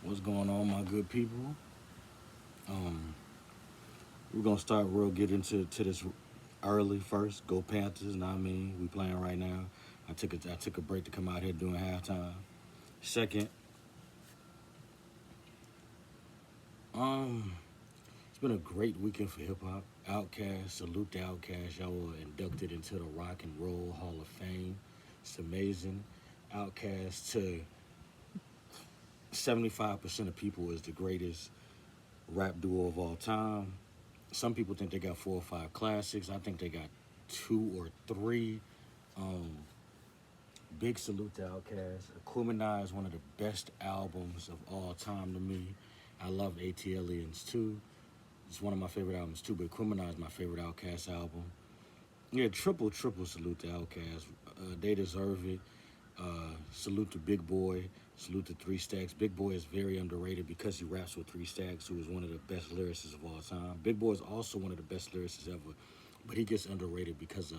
What's going on, my good people? Um, we're gonna start real get into this early first. Go Panthers. Know what I mean, we playing right now. I took a break to come out here doing halftime. Second, um, it's been a great weekend for hip hop. OutKast, salute the OutKast. Y'all were inducted into the Rock and Roll Hall of Fame. It's amazing. OutKast to 75% of people is the greatest rap duo of all time. Some people think they got 4 or 5 classics. I think they got two or three. Um, Big salute to Outkast. Aquemini is one of the best albums of all time to me. I love ATLians too. It's one of my favorite albums too, but Aquemini is my favorite Outkast album. Yeah, triple salute to Outkast. They deserve it. Salute to Big Boy. Salute to Three Stacks. Big Boy is very underrated because he raps with Three Stacks, who is one of the best lyricists of all time. Big Boy is also one of the best lyricists ever, but he gets underrated because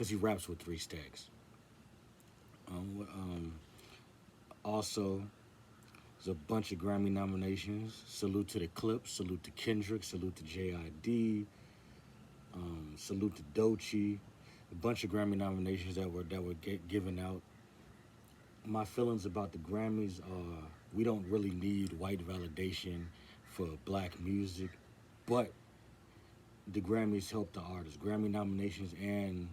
he raps with Three Stacks. Also, there's a bunch of Grammy nominations. Salute to the Clips. Salute to Kendrick. Salute to JID. Salute to Doechii. A bunch of Grammy nominations that were given out. My feelings about the Grammys are we don't really need white validation for black music, but the Grammys help the artists. Grammy nominations and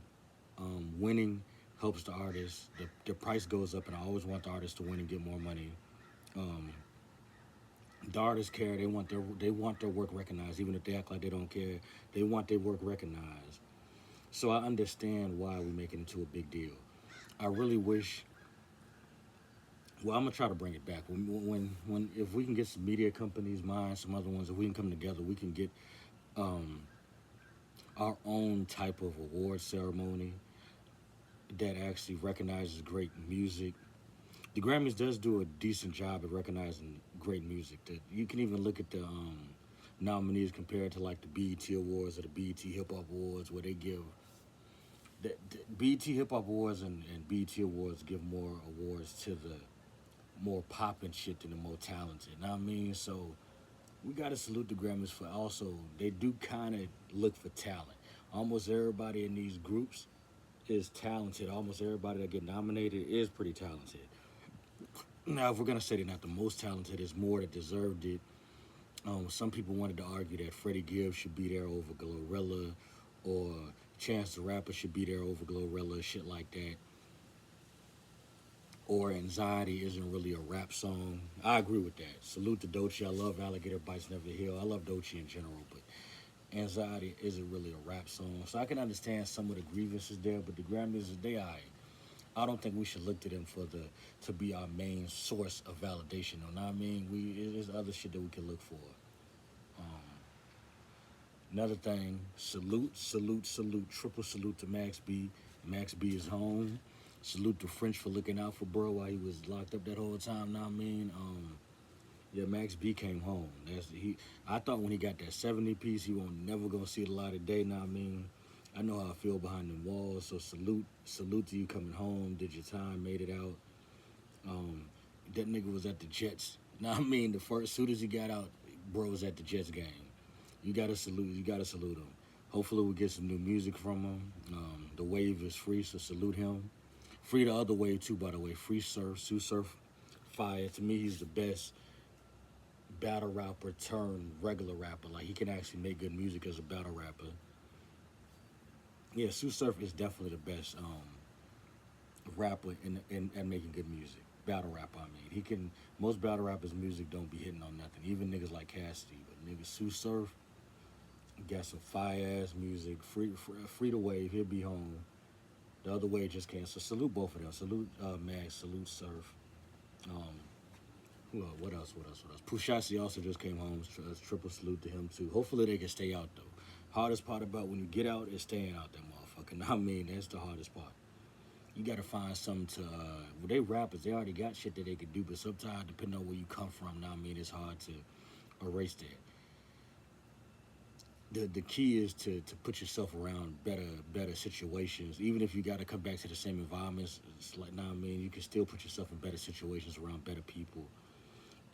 winning helps the artists. The price goes up, and I always want the artists to win and get more money. Um, the artists care. They want their work recognized, even if they act like they don't care. They want their work recognized. So I understand why we make it into a big deal. I really wish. Well, I'm gonna try to bring it back. When if we can get some media companies, mine, some other ones, if we can come together, we can get um, our own type of award ceremony that actually recognizes great music. The Grammys does do a decent job at recognizing great music. That you can even look at the nominees compared to like the BET Awards or the BET Hip Hop Awards, where they give the BET Hip Hop Awards and BET Awards give more awards to the more poppin' shit than the more talented. Know what I mean? So we gotta salute the Grammys for also they do kind of look for talent. Almost everybody in these groups is talented. Almost everybody that get nominated is pretty talented. Now, if we're gonna say they're not the most talented, there's more that deserved it. Some people wanted to argue that Freddie Gibbs should be there over Glorilla, or Chance the Rapper should be there over Glorilla, shit like that. Or Anxiety isn't really a rap song. I agree with that. Salute to Doechii. I love Alligator Bites Never Heal. I love Doechii in general, but Anxiety isn't really a rap song. So I can understand some of the grievances there, but the Grammys, they alright. I don't think we should look to them for the to be our main source of validation. You know what I mean? There's other shit that we can look for. Um, Another thing, salute, triple salute to Max B. Max B is home. Salute to French for looking out for bro while he was locked up that whole time. Know what I mean? Yeah, Max B came home. That's he. I thought when he got that 70 piece, he won't never gonna see the light of day. Know what I mean? I know how I feel behind them walls. So salute to you coming home. Did your time, made it out. Um, that nigga was at the Jets. Know what I mean? The first, soon as he got out, bro was at the Jets game. You gotta salute. You gotta salute him. Hopefully we get some new music from him. The wave is free, so salute him. Free the other wave too, by the way. Free Surf, Sue Surf, fire. To me, he's the best battle rapper turned regular rapper. Like he can actually make good music as a battle rapper. Yeah, Sue Surf is definitely the best rapper in making good music. Battle rapper, I mean. He can most battle rappers' music don't be hitting on nothing. Even niggas like Cassidy, but niggas Sue Surf got some fire ass music. Free the wave. He'll be home. The other wave just can't. So salute both of them. Salute Max. Salute Surf. Um, what else? Pushasi also just came home. Triple salute to him too. Hopefully they can stay out though. Hardest part about when you get out is staying out that motherfucker. I mean, that's the hardest part. You gotta find something to. Well, they rappers, they already got shit that they could do, but sometimes depending on where you come from, now I mean, it's hard to erase that. The key is to put yourself around better situations. Even if you got to come back to the same environments, it's like now I mean you can still put yourself in better situations around better people.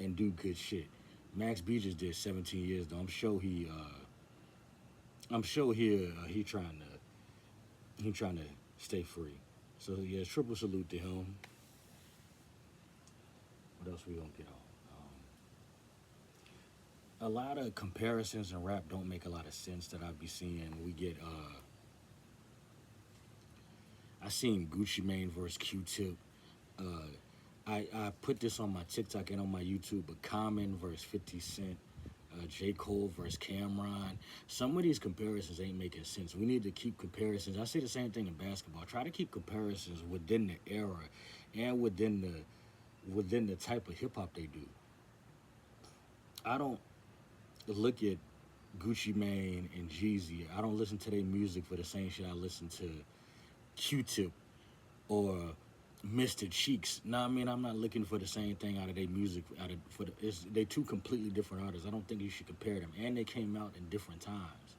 and do good shit. Max B just did 17 years though. I'm sure he trying to stay free. So yeah, triple salute to him. What else we gonna get on? A lot of comparisons in rap don't make a lot of sense that I be seeing. We get I seen Gucci Mane versus Q-Tip. Uh, I put this on my TikTok and on my YouTube, but Common versus 50 Cent, J. Cole versus Cameron. Some of these comparisons ain't making sense. We need to keep comparisons. I say the same thing in basketball. Try to keep comparisons within the era and within the type of hip hop they do. I don't look at Gucci Mane and Jeezy. I don't listen to their music for the same shit I listen to Q-Tip or Mr. Cheeks. No, I mean I'm not looking for the same thing out of their music. They two completely different artists. I don't think you should compare them. And they came out in different times.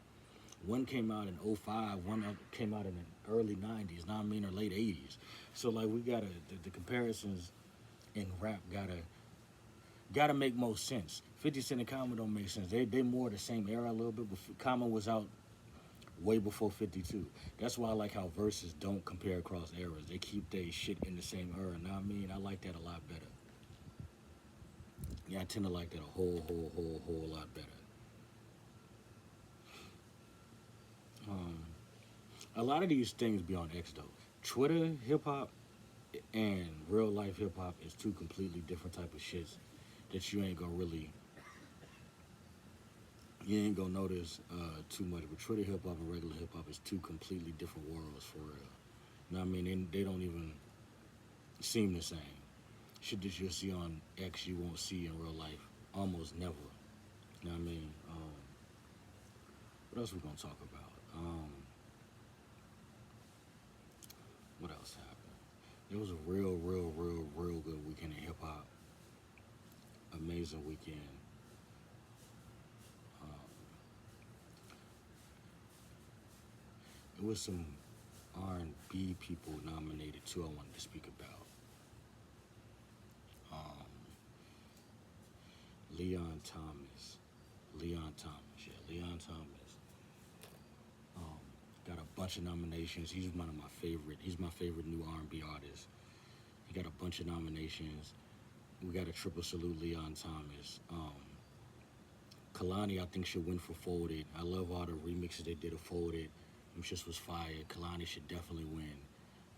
One came out in '05. One came out in the early '90s. Now I mean or late '80s. So like we gotta the comparisons in rap gotta make most sense. 50 Cent and Common don't make sense. They more the same era a little bit. But Common was out way before 52. That's why I like how verses don't compare across eras. They keep their shit in the same era. Now I mean, I like that a lot better. Yeah, I tend to like that a whole lot better. Um, a lot of these things be on X though. Twitter hip hop and real life hip hop is two completely different type of shits that you ain't gonna notice too much. But Twitter hip hop and regular hip hop is two completely different worlds for real. You know what I mean? They don't even seem the same. Shit that you'll see on X, you won't see in real life. Almost never. You know what I mean? What else we gonna talk about? What else happened? It was a real good weekend in hip hop. Amazing weekend. Um, it was some R&B people nominated too. I wanted to speak about Leon Thomas. Leon Thomas. Um, got a bunch of nominations. He's one of my favorite. He's my favorite new R&B artist. He got a bunch of nominations. We got a triple salute, Leon Thomas. Kalani, I think, should win for Folded. I love all the remixes they did of Folded. Them shits was fire. Kalani should definitely win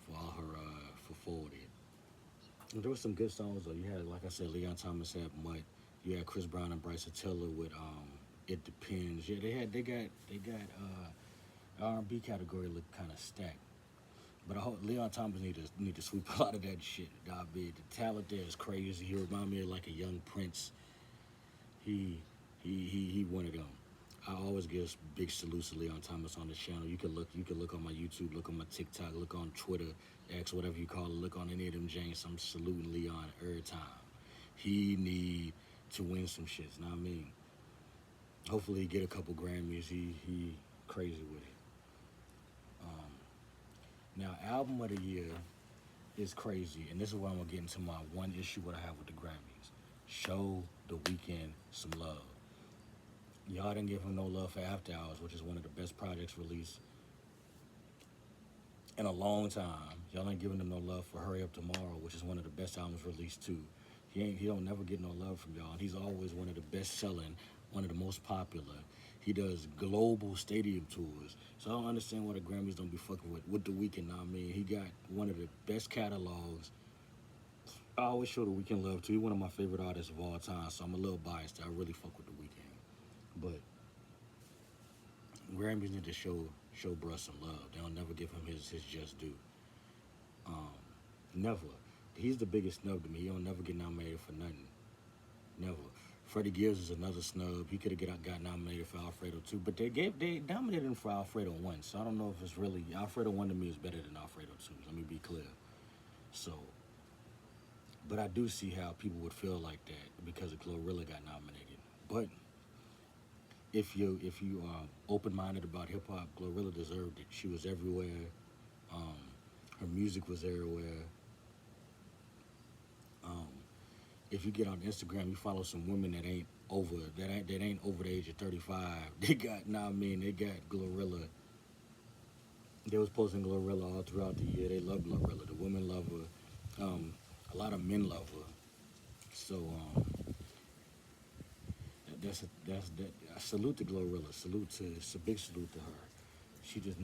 for all her for Folded. And there was some good songs though. You had, like I said, Leon Thomas had Mutt. You had Chris Brown and Bryson Tiller with It Depends. Yeah, they got R&B category look kind of stacked. But I hope Leon Thomas need to sweep a lot of that shit. The talent there is crazy. He remind me of like a young Prince. He one of them. I always give big salutes to Leon Thomas on the channel. You can look on my YouTube, look on my TikTok, look on Twitter, X, whatever you call it. Look on any of them James. I'm saluting Leon every time. He need to win some shits. Know what I mean? Hopefully he get a couple Grammys. He crazy with it. Now, album of the year is crazy, and this is where I'm gonna get into my one issue what I have with the Grammys. Show The Weeknd some love. Y'all didn't give him no love for After Hours, which is one of the best projects released in a long time. Y'all ain't giving him no love for Hurry Up Tomorrow, which is one of the best albums released too. He don't never get no love from y'all. And he's always one of the best selling, one of the most popular. He does global stadium tours. So I don't understand why the Grammys don't be fucking with The Weeknd. I mean, he got one of the best catalogs. I always show The Weeknd love too. He's one of my favorite artists of all time, so I'm a little biased. I really fuck with The Weeknd. But Grammys need to show bruh some love. They don't never give him his just due. Never. He's the biggest snub to me. He don't never get nominated for nothing. Never. Freddie Gibbs is another snub. He could have got nominated for Alfredo too, but they nominated him for Alfredo 1. So I don't know if it's really Alfredo 1 to me is better than Alfredo 2. Let me be clear. So, but I do see how people would feel like that because Glorilla got nominated. But if you are open-minded about hip hop, Glorilla deserved it. She was everywhere. Her music was everywhere. if you get on Instagram, you follow some women that ain't over the age of 35. They got, nah, I mean, they got Glorilla. They was posting Glorilla all throughout the year. They love Glorilla. The women love her. A lot of men love her. So that's that. I salute to Glorilla. It's a big salute to her. She is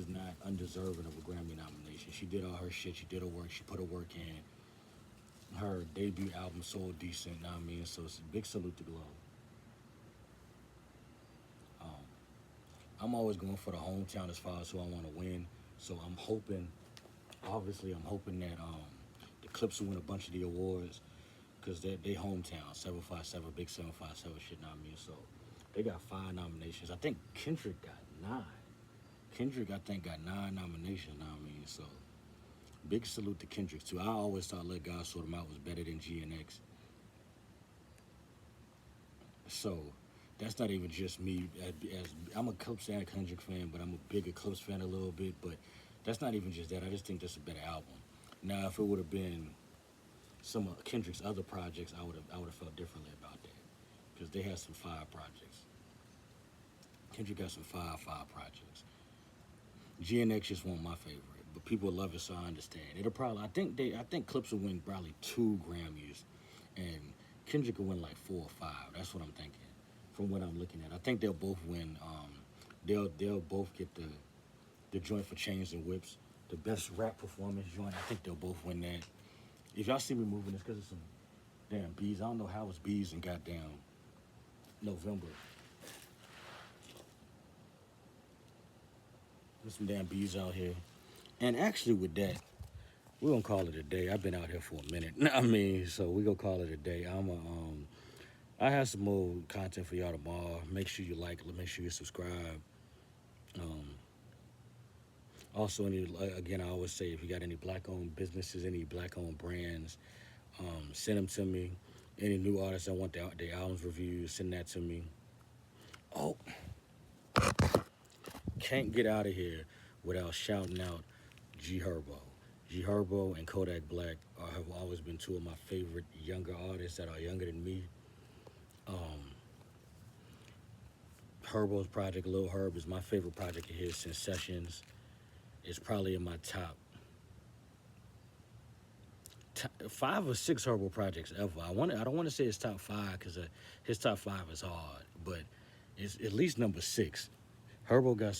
not undeserving of a Grammy nomination. She did all her shit. She did her work. She put her work in. Her debut album sold decent. Know what I mean, so it's a big salute to Glo. Um, I'm always going for the hometown as far as who I want to win. So I'm hoping, obviously, I'm hoping that the Clips will win a bunch of the awards because they hometown 757, big 757 shit. Know what I mean, so they got 5 nominations. I think Kendrick got 9. Kendrick, I think, got 9 nominations. Know what I mean, so big salute to Kendrick too. I always thought Let God Sort Him Out was better than GNX. So that's not even just me. As I'm a Clips and a Kendrick fan, but I'm a bigger Clips fan a little bit. But that's not even just that. I just think that's a better album. Now, if it would have been some of Kendrick's other projects, I would have felt differently about that because they had some fire projects. Kendrick got some fire projects. GNX just wasn't my favorite, but people love it, so I understand. It'll probably I think Clips will win probably 2 Grammys, and Kendrick will win like 4 or 5. That's what I'm thinking. From what I'm looking at, I think they'll both win. They'll both get the joint for Chains and Whips, the best rap performance joint. I think they'll both win that. If y'all see me moving, it's because of some damn bees. I don't know how it's bees in goddamn November. There's some damn bees out here. And actually, with that, we're gonna call it a day. I've been out here for a minute. I mean, so we gonna call it a day. I have some more content for y'all tomorrow. Make sure you like, make sure you subscribe. Um, Also, again, I always say if you got any black-owned businesses, any black-owned brands, send them to me. Any new artists I want their albums reviewed, send that to me. Oh, can't get out of here without shouting out G Herbo. G Herbo and Kodak Black have always been 2 of my favorite younger artists that are younger than me. Um, Herbo's project, Lil Herb, is my favorite project of his since Sessions. It's probably in my top 5 or 6 Herbo projects ever. I don't want to say it's top 5 because his top 5 is hard, but it's at least number 6. Herbo got